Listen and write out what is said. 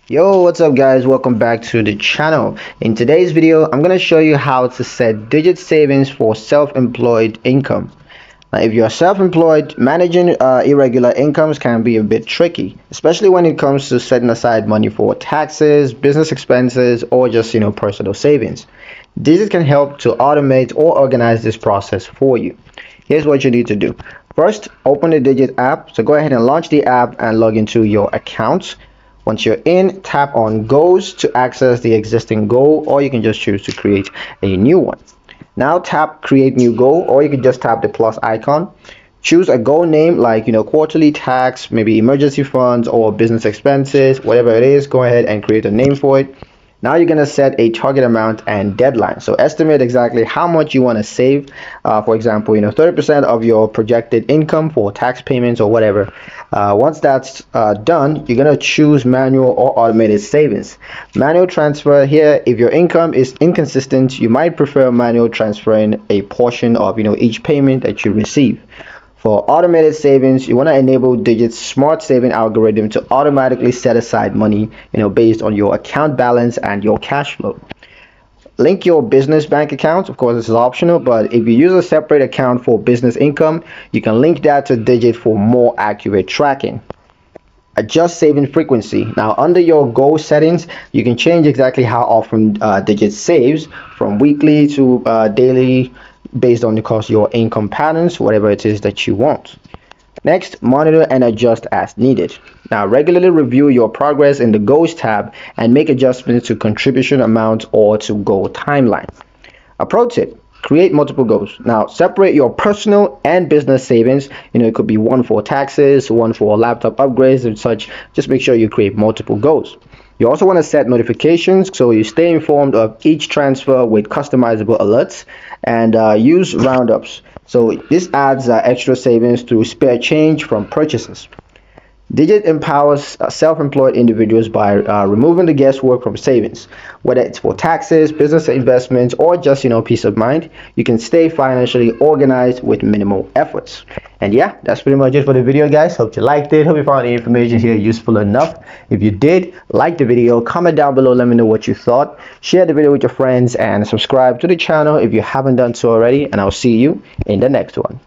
Yo, what's up guys? Welcome back to the channel. In today's video, I'm going to show you how to set digit savings for self-employed income. Now, if you're self-employed, managing irregular incomes can be a bit tricky, especially when it comes to setting aside money for taxes, business expenses, or just, personal savings. Digit can help to automate or organize this process for you. Here's what you need to do. First, open the Digit app. So go ahead and launch the app and log into your account. Once you're in, tap on Goals to access the existing goal, or you can just choose to create a new one. Now tap Create New Goal, or you can just tap the plus icon. Choose a goal name like quarterly tax, maybe emergency funds or business expenses, whatever it is. Go ahead and create a name for it. Now you're going to set a target amount and deadline. So estimate exactly how much you want to save. For example, 30% of your projected income for tax payments or whatever. Once that's done, you're going to choose manual or automated savings. Manual transfer here, if your income is inconsistent, you might prefer manual transferring a portion of each payment that you receive. For automated savings, you want to enable Digit's smart saving algorithm to automatically set aside money, based on your account balance and your cash flow. Link your business bank account. Of course, this is optional, but if you use a separate account for business income, you can link that to Digit for more accurate tracking. Adjust saving frequency. Now, under your goal settings, you can change exactly how often Digit saves, from weekly to daily, based on, of course, your income patterns, whatever it is that you want. Next, monitor and adjust as needed. Now, regularly review your progress in the Goals tab and make adjustments to contribution amount or to goal timeline. A pro tip: create multiple goals. Now, separate your personal and business savings. It could be one for taxes, one for laptop upgrades and such. Just make sure you create multiple goals. You also want to set notifications so you stay informed of each transfer with customizable alerts, and use roundups. So this adds extra savings through spare change from purchases. Digit empowers self-employed individuals by removing the guesswork from savings. Whether it's for taxes, business investments, or just peace of mind, you can stay financially organized with minimal efforts. And yeah, that's pretty much it for the video, guys. Hope you liked it. Hope you found the information here useful enough. If you did, like the video, comment down below, let me know what you thought. Share the video with your friends and subscribe to the channel if you haven't done so already. And I'll see you in the next one.